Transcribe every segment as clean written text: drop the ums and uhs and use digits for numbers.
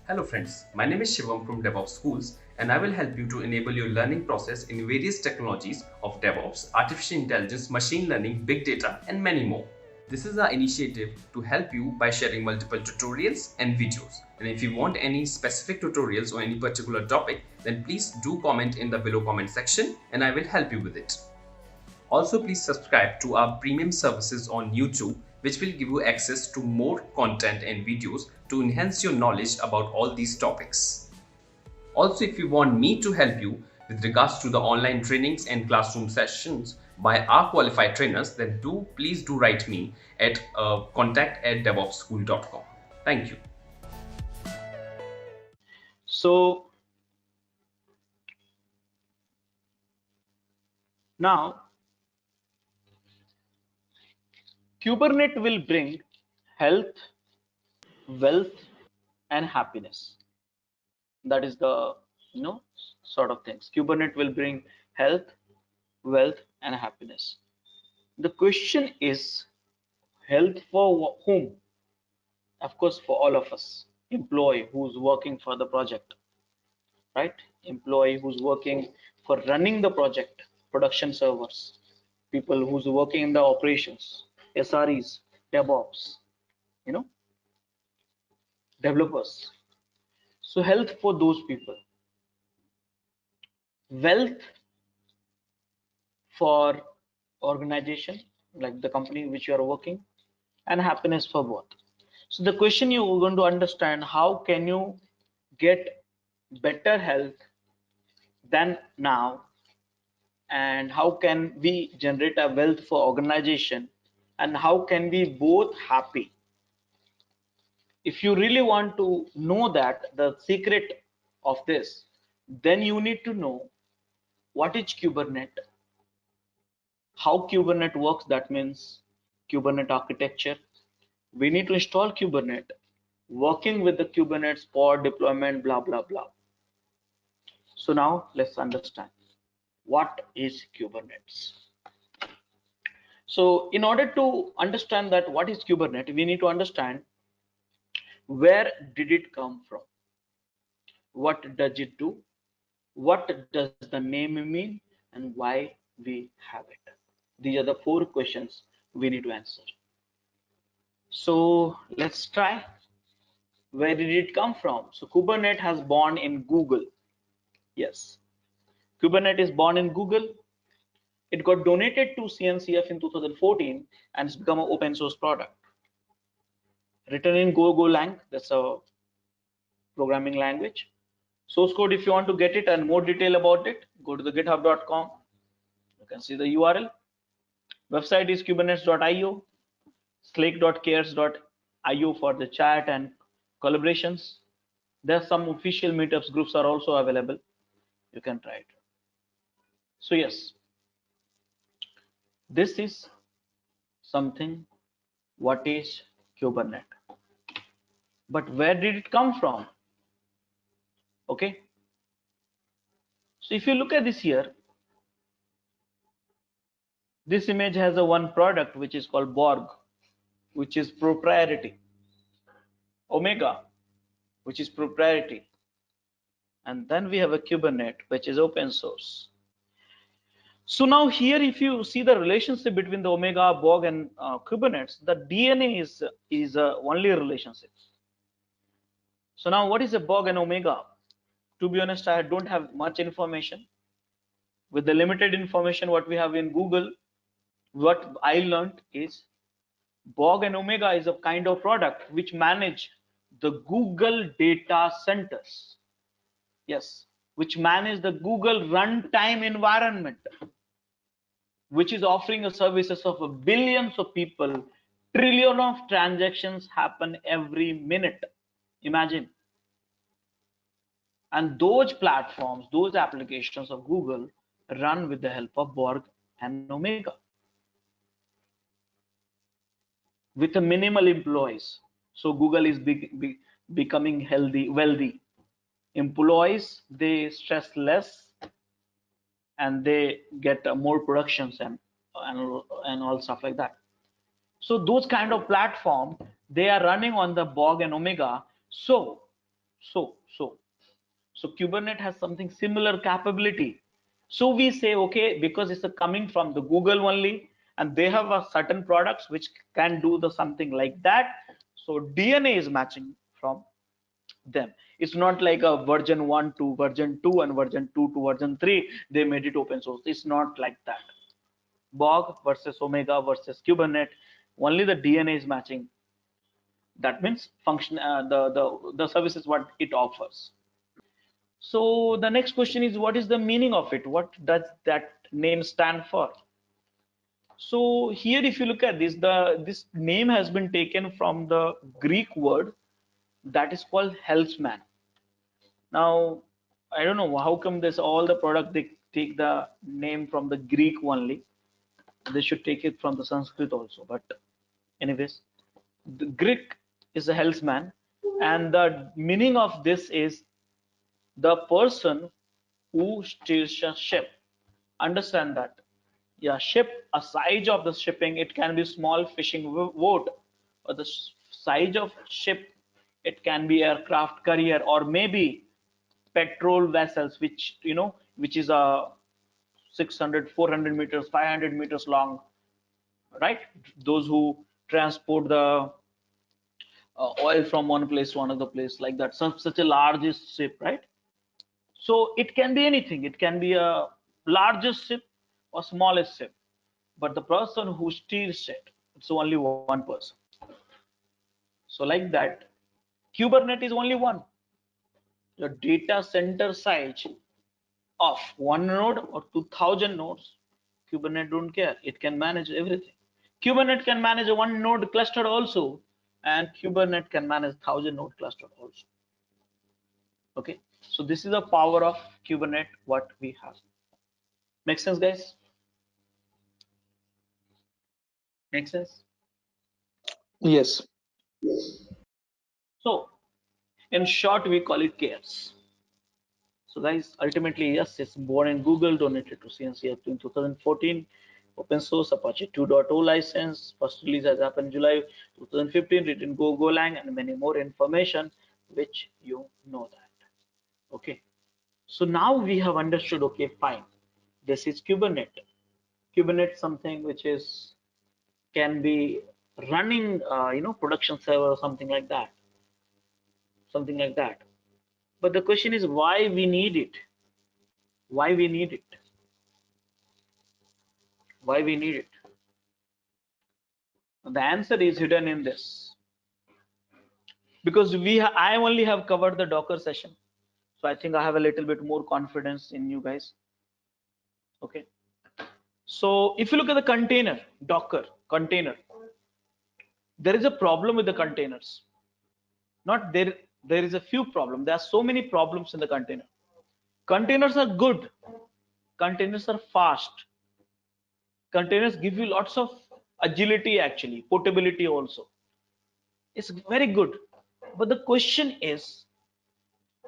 Hello friends, my name is Shivam from DevOps Schools and I will help you to enable your learning process in various technologies of DevOps, artificial intelligence, machine learning, big data and many more. This is our initiative to help you by sharing multiple tutorials and videos. And if you want any specific tutorials or any particular topic, then please do comment in the below comment section and I will help you with it. Also, please subscribe to our premium services on YouTube, which will give you access to more content and videos to enhance your knowledge about all these topics. Also, if you want me to help you with regards to the online trainings and classroom sessions by our qualified trainers, then please do write me at contact@devopsschool.com. Thank you. So now Kubernetes will bring health, wealth, and happiness. That is the sort of things. Kubernetes will bring health, wealth, and happiness. The question is health for whom? Of course, for all of us. Employee who's working for the project, right? Employee who's working for running the project, production servers, people who's working in the operations, SREs, DevOps, you know, developers. So health for those people, wealth for organization like the company which you are working, and happiness for both. So the question you are going to understand, how can you get better health than now, and how can we generate a wealth for organization, and how can we both happy? If you really want to know that the secret of this, then you need to know what is Kubernetes, how Kubernetes works. That means Kubernetes architecture. We need to install Kubernetes, working with the Kubernetes pod deployment, blah blah blah. So now let's understand what is Kubernetes. So in order to understand that what is Kubernetes, we need to understand where did it come from, what does it do, what does the name mean, and why we have it. These are the four questions we need to answer. So let's try. Where did it come from? So Kubernetes has born in Google. Yes, Kubernetes is born in Google. It got donated to CNCF in 2014 and it's become an open source product. Written in Golang, that's a programming language. Source code, if you want to get it and more detail about it, go to the github.com. You can see the URL. Website is kubernetes.io, slake.cares.io for the chat and collaborations. There's some official meetups groups are also available. You can try it. So yes, this is something. What is Kubernetes? But where did it come from? Okay. So if you look at this here, this image has a one product which is called Borg, which is proprietary. Omega, which is proprietary. And then we have a Kubernetes, which is open source. So now here, if you see the relationship between the Omega, Borg, and Kubernetes, the DNA is only relationship. So now, what is a Borg and Omega? To be honest, I don't have much information. With the limited information what we have in Google, what I learned is Borg and Omega is a kind of product which manage the Google data centers. Yes, which manage the Google runtime environment, which is offering a services of billions of people, trillion of transactions happen every minute. Imagine. And those platforms, those applications of Google run with the help of Borg and Omega with a minimal employees. So Google is becoming healthy, wealthy. Employees, they stress less and they get more productions and all stuff like that. So those kind of platform, they are running on the Borg and Omega. So So Kubernetes has something similar capability. So we say, okay, because it's coming from the Google only, and they have a certain products which can do the something like that. So DNA is matching from them. It's not like a version 1 to version 2 and version 2 to version 3. They made it open source. It's not like that. Borg versus Omega versus Kubernetes. Only the DNA is matching. That means function. The service is what it offers. So the next question is, what is the meaning of it? What does that name stand for? So here, if you look at this, this name has been taken from the Greek word that is called helpsman. Now, I don't know how come this all the product they take the name from the Greek only. They should take it from the Sanskrit also. But anyways, the Greek is a helpsman, and the meaning of this is the person who steers a ship. Understand that. Yeah, ship, a size of the shipping, it can be small fishing boat, or the size of ship, it can be aircraft carrier, or maybe petrol vessels, which which is a 600, 400 meters, 500 meters long, right? Those who transport the oil from one place to another place, like that. Such a largest ship, right? So it can be anything. It can be a largest ship or smallest ship. But the person who steers it, it's only one person. So like that, Kubernetes is only one. The data center size of one node or 2000 nodes, Kubernetes don't care. It can manage everything. Kubernetes can manage a one node cluster also, and Kubernetes can manage 1000 node cluster also. Okay, so this is the power of Kubernetes what we have. Make sense, guys? Make sense? Yes. So in short, we call it chaos. So guys, ultimately, yes, it's born in Google, donated to CNCF in 2014. Open source Apache 2.0 license. First release has happened July 2015. Written Go, Golang, and many more information, which you know that. Okay. So now we have understood. Okay, fine. This is Kubernetes. Kubernetes something which is can be running, production server or something like that. Something like that. But the question is why we need it. Why we need it? Why we need it? The answer is hidden in this, because I only have covered the Docker session, so I think I have a little bit more confidence in you guys. Okay, so if you look at the container, Docker container, there is a problem with the containers. Not there, there is a few problems. There are so many problems in the container. Containers are good. Containers are fast. Containers give you lots of agility, actually portability also. It's very good. But the question is,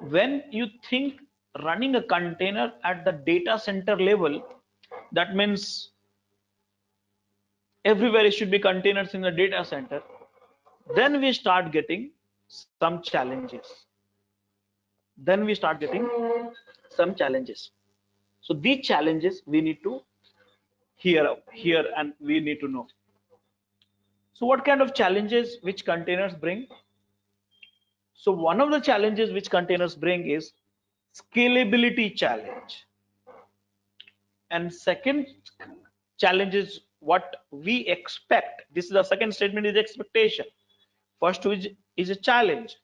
when you think running a container at the data center level, that means everywhere it should be containers in the data center, then we start getting some challenges. Then we start getting some challenges. So these challenges we need to hear and we need to know. So what kind of challenges which containers bring? So one of the challenges which containers bring is scalability challenge. And second challenge is what we expect. This is the second statement, is expectation. First is a challenge.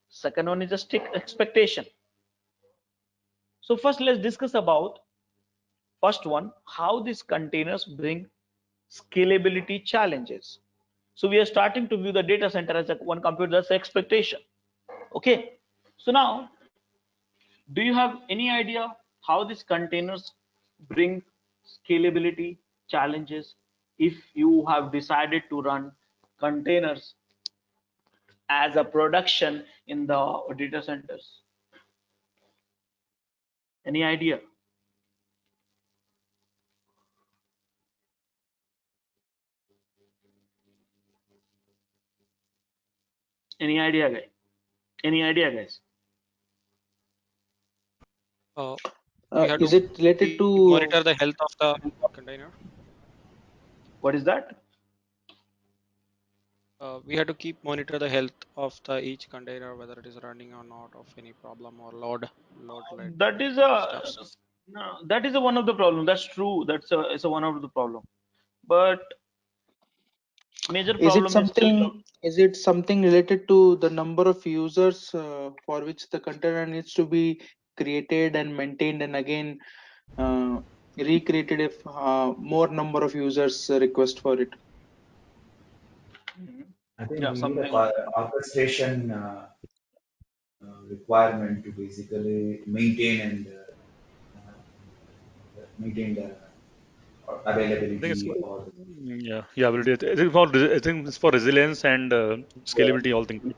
Second one is a strict expectation. So first let's discuss about first one, how these containers bring scalability challenges. So we are starting to view the data center as one computer, that's expectation. Okay, so now do you have any idea how these containers bring scalability challenges if you have decided to run containers as a production in the data centers? Any idea? Any idea, guys? Any idea, guys? Uh, we have Is to it related keep to monitor the health of the container. What is that? We have to keep monitor the health of the each container, whether it is running or not, of any problem or load related That is a stuffs. no, that is a one of the problem. That's true. That's a it's a one of the problem. But major is it problem is still something related to the number of users for which the container needs to be created and maintained and again recreated if more number of users request for it? Mhm. I think Yeah, we need a something like orchestration requirement to basically maintain the I think it's availability or yeah, ability. I think it's for resilience and scalability, all things,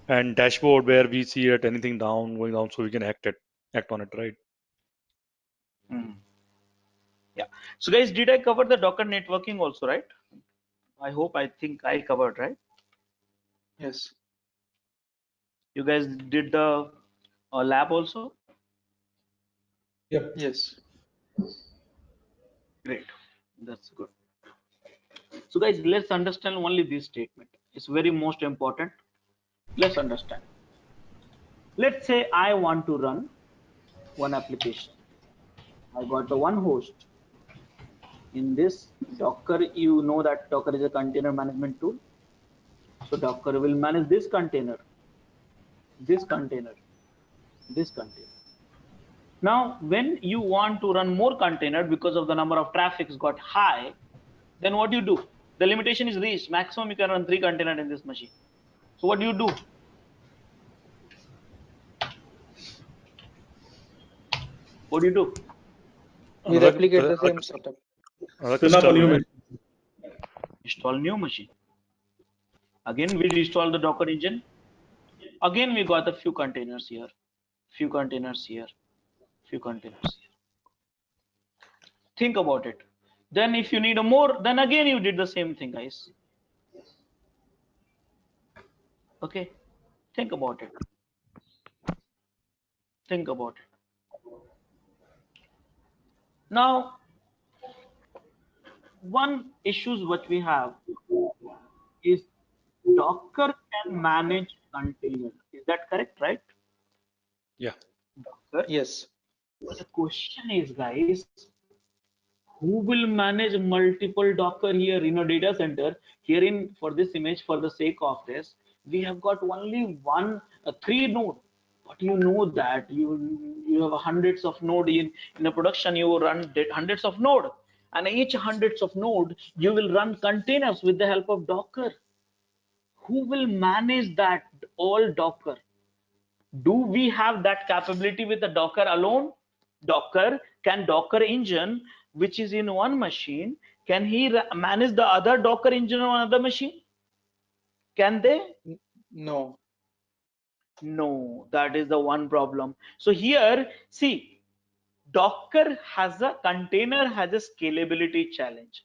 and dashboard where we see it anything going down, so we can act on it, right? Mhm. Yeah. So guys, did I cover the Docker networking also, right? I hope I think I covered, right? Yes. You guys did the lab also? Yep. Yes. Great. That's good. So guys, let's understand only this statement. It's very most important. Let's understand. Let's say I want to run one application. I got the one host. In this Docker, you know that Docker is a container management tool. So Docker will manage this container, this container, this container. Now, when you want to run more container because of the number of traffics got high, then what do you do? The limitation is reached. Maximum you can run 3 containers in this machine. So what do you do? What do you do? We Another replicate the same setup. Spin up a new right? machine. Install new machine. Again, we install the Docker engine. Again, we got a few containers here, few containers here, few containers here. Think about it. Then if you need a more, then again you did the same thing, guys. Okay, think about it. Think about it. Now, one issues what we have is Docker can manage container. Is that correct, right? Yeah. Docker. Yes. But the question is, guys, who will manage multiple Docker here in a data center? Here in for this image, for the sake of this, we have got only one, 3 node. But you know that you have hundreds of node in a production. You run hundreds of node, and each hundreds of node you will run containers with the help of Docker. Who will manage that all Docker? Do we have that capability with the Docker alone? Docker engine, which is in one machine, can he manage the other Docker engine on another machine? Can they? No. No, that is the one problem. So here, see, Docker has a container has a scalability challenge.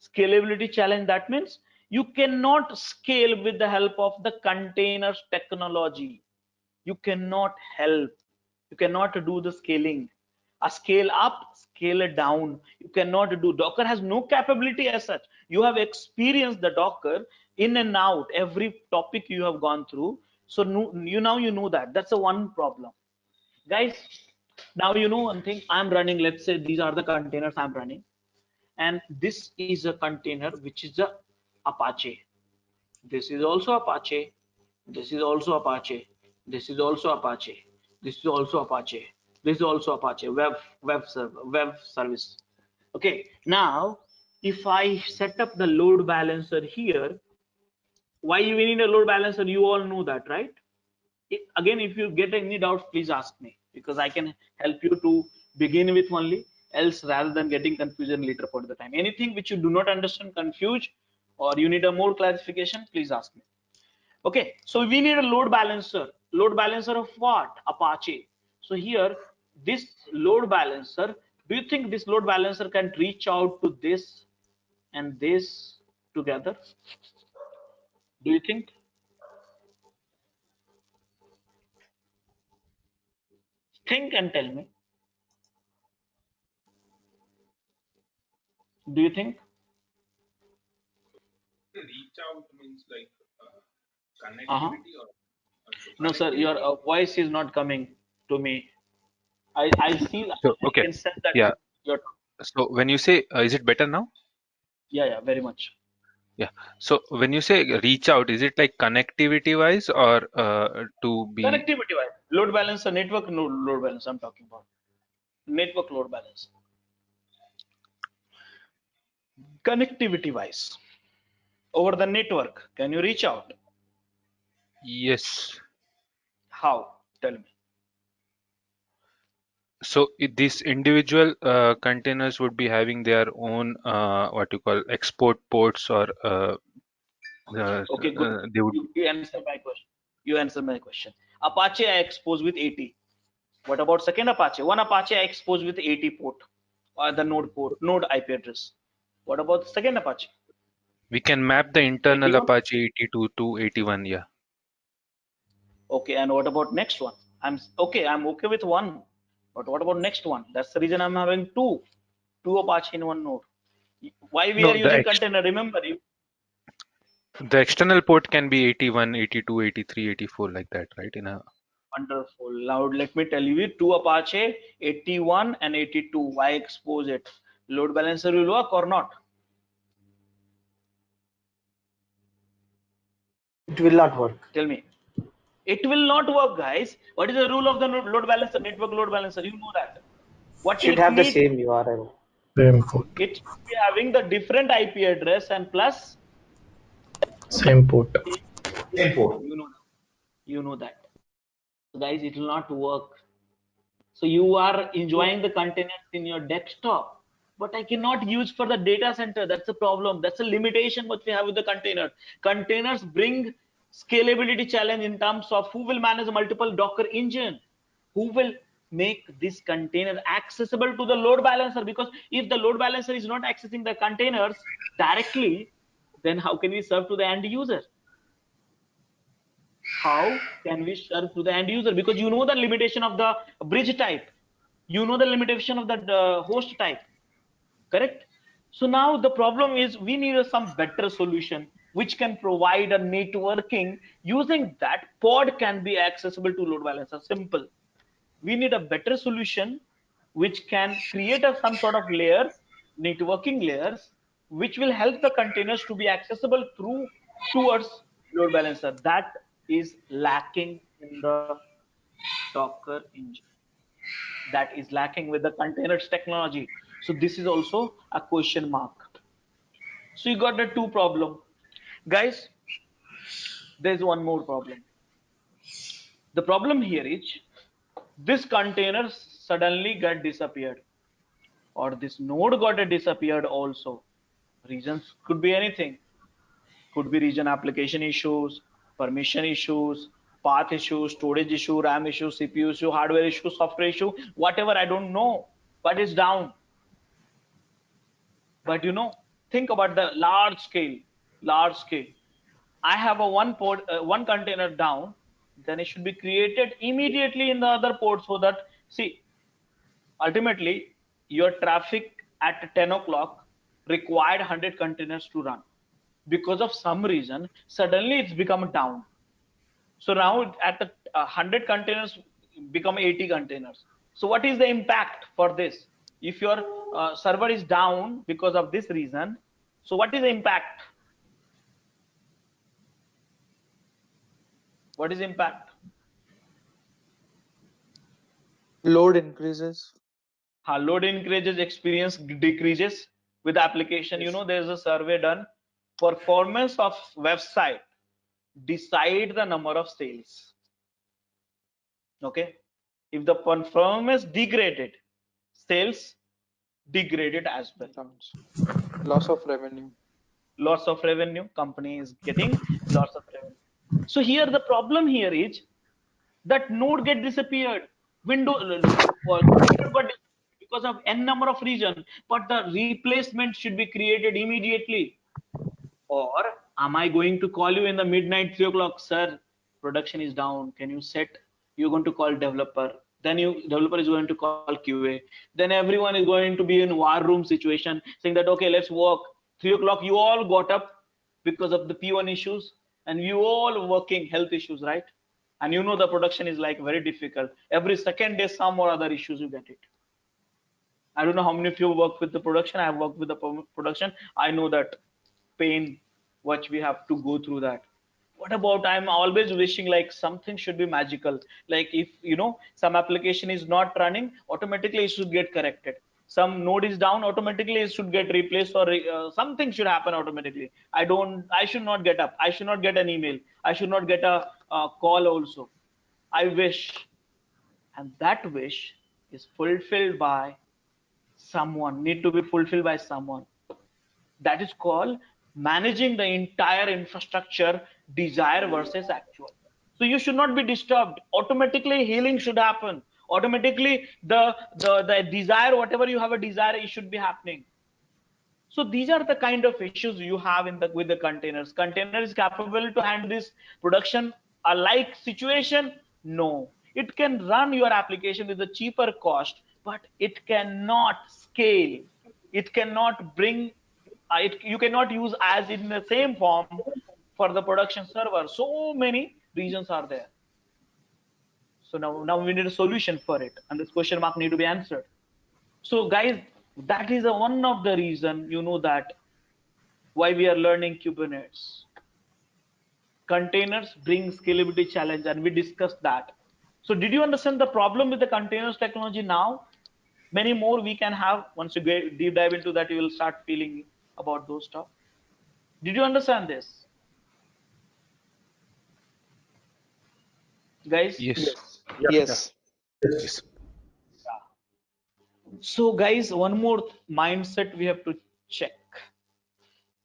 Scalability challenge, that means you cannot scale with the help of the containers technology. You cannot help, you cannot do the scaling, a scale up, scale it down. You cannot do. Docker has no capability as such. You have experienced the Docker in and out, every topic you have gone through. So now you know that. That's the one problem, guys. Now you know one thing. I'm running, let's say these are the containers I'm running, and this is a container which is a Apache. This is also Apache. This is also Apache. This is also Apache. This is also Apache. This is also Apache web service. Okay. Now, if I set up the load balancer here, why we need a load balancer? You all know that, right? Again, if you get any doubts, please ask me, because I can help you to begin with only. Else, rather than getting confusion later for the time, anything which you do not understand, confused, or you need a more clarification, please ask me. Okay, so we need a load balancer. Load balancer of what? Apache. So here, this load balancer, do you think this load balancer can reach out to this and this together? Do you think? Think and tell me. Do you think? Reach out means like Uh-huh. connectivity or so No, sir, your connectivity. voice is not coming to me. I see, So, I okay. can sense that Yeah. you're, So when you say, is it better now? yeah, very much. Yeah. So when you say reach out, is it like connectivity wise or to be? Connectivity wise, load balancer, network load balance, I'm talking about. Network load balance. Connectivity wise, over the network, can you reach out? Yes. How? Tell me. So these individual containers would be having their own what you call export ports, or Okay, good. they would. You answer my question. You answer my question. Apache I expose with 80. What about second Apache? One Apache I expose with 80 port or the node port, node IP address. What about the second Apache? We can map the internal 81? Apache 82 to 81. Yeah. Okay, and what about next one? I'm okay with one, but what about next one? That's the reason I'm having two Apache in one node. Why we are No, using container? Remember, you the external port can be 81, 82, 83, 84, like that, right? In a wonderful. Now let me tell you, two Apache 81 and 82. Why expose it? Load balancer will work or not? It will not work. Tell me. It will not work, guys. What is the rule of the load balancer, network load balancer? You know that. What Should it have the needs, same URL. Same port. it should be having the different IP address and plus, Same port. Same port. you know that. You know that. So guys, it will not work. So you are enjoying the containers in your desktop, but I cannot use for the data center. That's the problem. That's a limitation what we have with the container. Containers bring scalability challenge in terms of who will manage multiple Docker engine, who will make this container accessible to the load balancer. Because if the load balancer is not accessing the containers directly, then how can we serve to the end user? How can we serve to the end user? Because you know the limitation of the bridge type, you know the limitation of the host type, correct? So now the problem is we need some better solution which can provide a networking. Using that, pod can be accessible to load balancer. Simple. We need a better solution which can create some sort of layers, networking layers, which will help the containers to be accessible through towards load balancer. That is lacking in the Docker engine. That is lacking with the containers technology. So this is also a question mark. So you got the two problem, guys. There's one more problem. The problem here is this container suddenly got disappeared, or this node got disappeared also. Reasons could be anything. Could be region application issues, permission issues, path issues, storage issue, RAM issue, CPU issue, hardware issue, software issue, whatever, I don't know, but it's down. But you know, think about the large scale. I have a one port, one container down, then it should be created immediately in the other port, so that, see, ultimately your traffic at 10 o'clock required 100 containers to run. Because of some reason, suddenly it's become down. So now at the 100 containers become 80 containers. So what is the impact for this? If your server is down because of this reason, so what is the impact? What is impact? Load increases. Load increases, experience decreases with application. You Yes. know, there's a survey done. Performance of website decide the number of sales. Okay, if the performance degraded, sales degraded as well. Accounts. Loss of revenue. Loss of revenue, company is getting loss of revenue. So here the problem here is that node get disappeared, window container got because of n number of reason, but the replacement should be created immediately. Or am I going to call you in the midnight 3 o'clock, sir, production is down, can you set? You're going to call developer, Then developer is going to call QA. Then everyone is going to be in war room situation, saying that okay, let's work. 3 o'clock, you all got up because of the P1 issues, and you all working health issues, right? And you know the production is like very difficult. Every second day, some or other issues you get it. I don't know how many of you work with the production. I have worked with the production. I know that pain, what we have to go through that. What about, I'm always wishing like something should be magical. Like if some application is not running, automatically it should get corrected. Some node is down, automatically it should get replaced, or something should happen automatically. I should not get up. I should not get an email. I should not get a call also. I wish, and that wish is fulfilled by someone, need to be fulfilled by someone. That is called managing the entire infrastructure, desire versus actual. So you should not be disturbed. Automatically healing should happen. Automatically the desire, whatever you have a desire, it should be happening. So these are the kind of issues you have with the containers. Container is capable to handle this production alike situation? No. It can run your application with a cheaper cost, but it cannot scale. It cannot bring you cannot use as in the same form for the production server. So many reasons are there. So now we need a solution for it, and this question mark need to be answered. So guys, that is one of the reason that why we are learning Kubernetes. Containers bring scalability challenge, and we discussed that. So did you understand the problem with the containers technology now? Many more we can have. Once you get deep dive into that, you will start feeling about those stuff. Did you understand this, guys? Yes. Yes. Yes. So guys, one more mindset we have to check.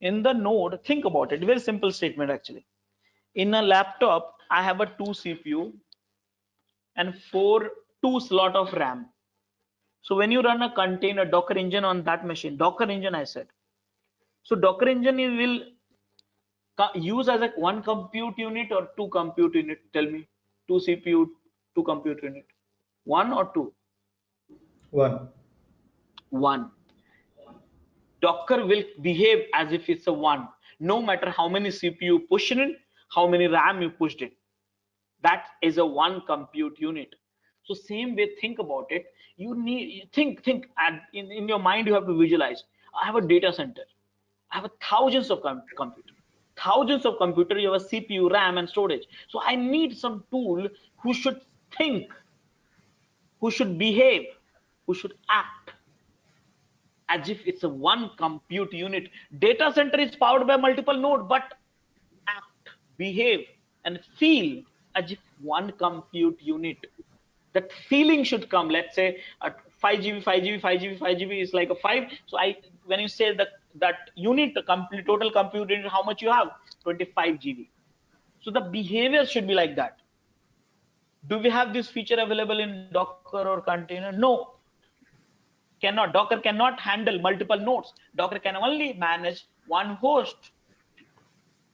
In the node, think about it, very simple statement actually. In a laptop, I have a 2 CPU and 2 slot of RAM. So when you run a container Docker engine on that machine, Docker engine I said, so Docker engine will use as a 1 compute unit or 2 compute unit? Tell me. 2 CPU, 2 compute unit. 1 or 2? 1. 1. Docker will behave as if it's a 1, no matter how many CPU push in, how many RAM you pushed in. That is a 1 compute unit. So same way, think about it. You need in your mind, you have to visualize. I have a data center. I have thousands of computers. Thousands of computers. You have a CPU, RAM, and storage. So I need some tool who should think, who should behave, who should act as if it's a 1 compute unit. Data center is powered by multiple nodes, but act, behave, and feel as if 1 compute unit. That feeling should come. Let's say at 5 GB, 5 GB, 5 GB, 5 GB is like a 5. So when you say that unit, the total compute unit, how much you have? 25 GB. So the behavior should be like that. Do we have this feature available in Docker or container? No. Cannot. Docker cannot handle multiple nodes. Docker can only manage 1 host.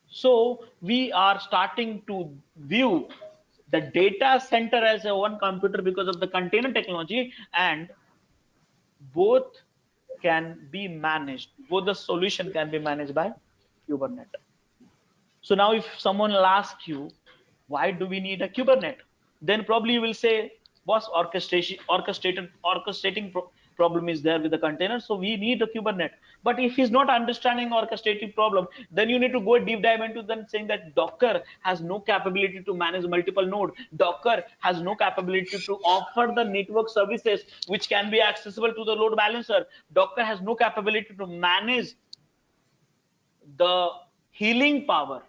So we are starting to view the data center as a 1 computer because of the container technology, and both can be managed. Both the solution can be managed by Kubernetes. So now if someone will ask you, why do we need a Kubernetes? Then probably you will say, boss, orchestrating problem is there with the container, so we need a Kubernetes. But if he's not understanding orchestrating problem, then you need to go deep dive into them, saying that Docker has no capability to manage multiple nodes. Docker has no capability to offer the network services which can be accessible to the load balancer. Docker has no capability to manage the healing power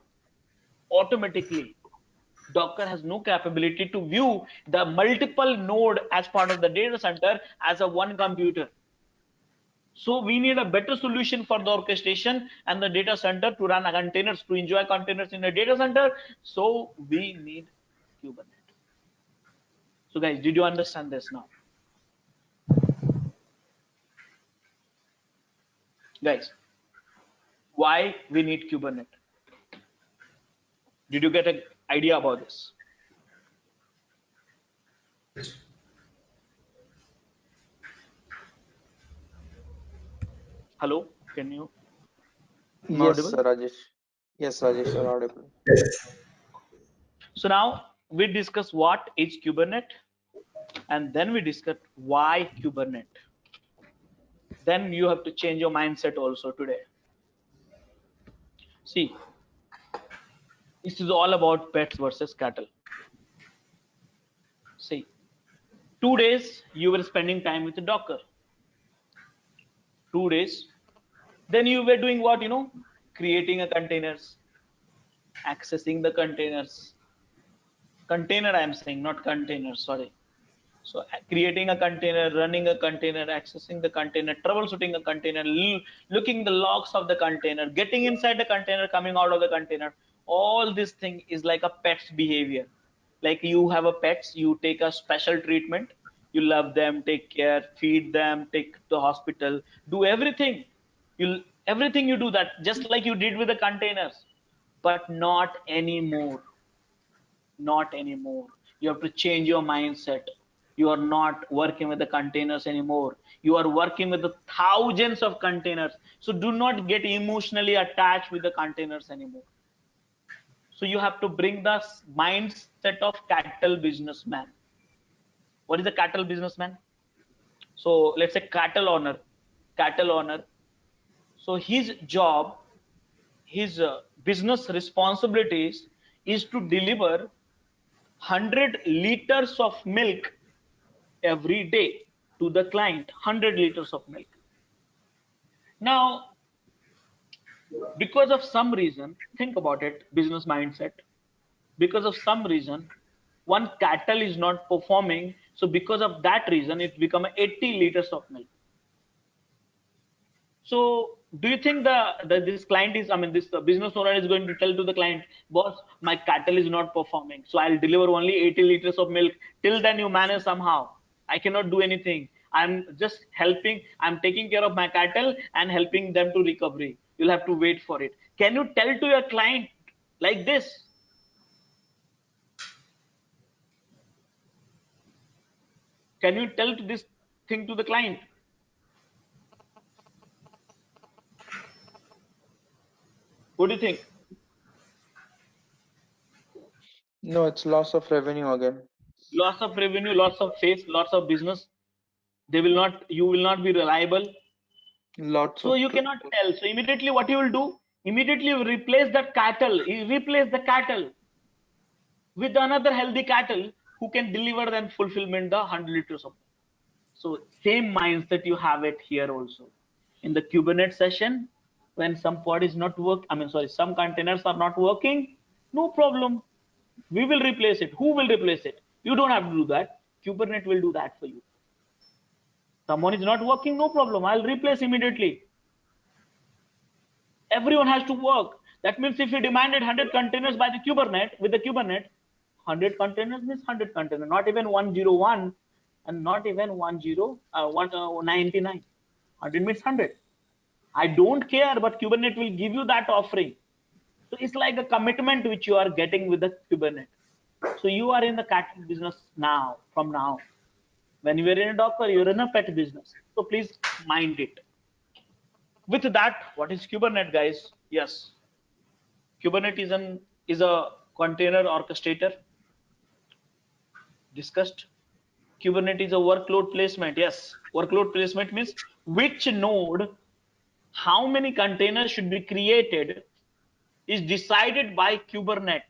automatically. Docker has no capability to view the multiple node as part of the data center as a 1 computer. So we need a better solution for the orchestration and the data center to run containers, to enjoy containers in the data center. So we need Kubernetes. So guys, did you understand this now? Guys, why we need Kubernetes? Did you get an idea about this? Hello, can you? Am I Yes, audible? Rajesh. Yes, Rajesh, you're audible. Yes. So now we discuss what is Kubernetes, and then we discuss why Kubernetes. Then you have to change your mindset also today. See, this is all about pets versus cattle. See, 2 days you were spending time with the Docker. 2 days. Then you were doing what, creating a containers, accessing the containers. Container I'm saying, not container, sorry. So creating a container, running a container, accessing the container, troubleshooting a container, looking the logs of the container, getting inside the container, coming out of the container. All this thing is like a pet's behavior. Like you have a pets, you take a special treatment, you love them, take care, feed them, take to the hospital, do everything. Everything you do that just like you did with the containers, but not anymore. Not anymore. You have to change your mindset. You are not working with the containers anymore. You are working with the thousands of containers. So do not get emotionally attached with the containers anymore. So you have to bring the mindset of cattle businessman. What is a cattle businessman? So let's say cattle owner. So his job, his business responsibilities is to deliver 100 liters of milk every day to the client. 100 liters of milk. Now, because of some reason, think about it, business mindset. Because of some reason, one cattle is not performing. So because of that reason, it become 80 liters of milk. So do you think this client is, this business owner is going to tell to the client, boss, my cattle is not performing, so I'll deliver only 80 liters of milk. Till then you manage somehow. I cannot do anything. I'm just helping. I'm taking care of my cattle and helping them to recovery. You'll have to wait for it. Can you tell to your client like this? Can you tell to this thing to the client? What do you think? No, it's loss of revenue again. Loss of revenue, loss of faith, loss of business. You will not be reliable. So you cannot tell. So immediately what you will do? Immediately you replace that cattle. You replace the cattle with another healthy cattle who can deliver and fulfillment the 100 liters of. So same mindset you have it here also. In the Kubernetes session, when some pod is not some containers are not working, no problem. We will replace it. Who will replace it? You don't have to do that. Kubernetes will do that for you. Someone is not working, no problem. I'll replace immediately. Everyone has to work. That means if you demanded 100 containers by the Kubernetes, with the Kubernetes, 100 containers means 100 containers, not even 101 and not even 199. 100 means 100. I don't care, but Kubernetes will give you that offering. So it's like a commitment which you are getting with the Kubernetes. So you are in the cattle business now, from now. When you are in a Docker, you're in a pet business. So please mind it. With that, what is Kubernetes, guys? Yes, Kubernetes is a container orchestrator. Discussed. Kubernetes is a workload placement. Yes, workload placement means which node, how many containers should be created is decided by Kubernetes.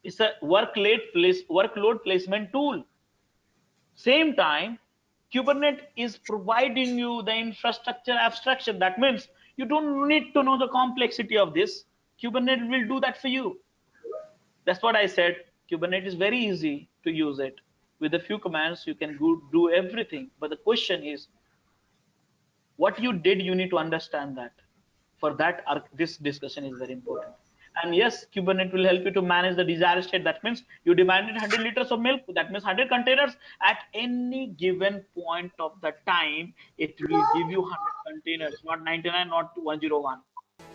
It's a workload placement tool. Same time, Kubernetes is providing you the infrastructure abstraction. That means you don't need to know the complexity of this. Kubernetes will do that for you. That's what I said. Kubernetes is very easy to use it. With a few commands, you can do everything. But the question is, what you did, you need to understand that. For that, this discussion is very important. And yes, Kubernetes will help you to manage the desired state. That means you demanded 100 liters of milk. That means 100 containers. At any given point of the time, it will give you 100 containers, not 99, not 101.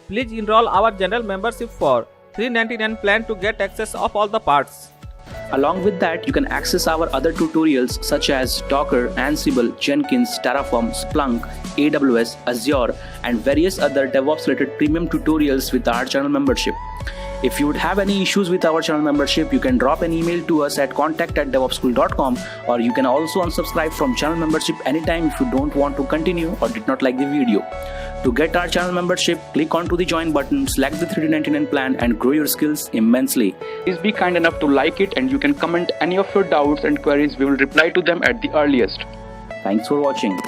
Please enroll our general membership for $399 plan to get access of all the parts. Along with that, you can access our other tutorials such as Docker, Ansible, Jenkins, Terraform, Splunk, AWS, Azure, and various other DevOps related premium tutorials with our channel membership. If you would have any issues with our channel membership, you can drop an email to us at contact@devopsschool.com, or you can also unsubscribe from channel membership anytime if you don't want to continue or did not like the video. To get our channel membership, click onto the join button, select the 3D99 plan and grow your skills immensely. Please be kind enough to like it, and you can comment any of your doubts and queries. We will reply to them at the earliest. Thanks for watching.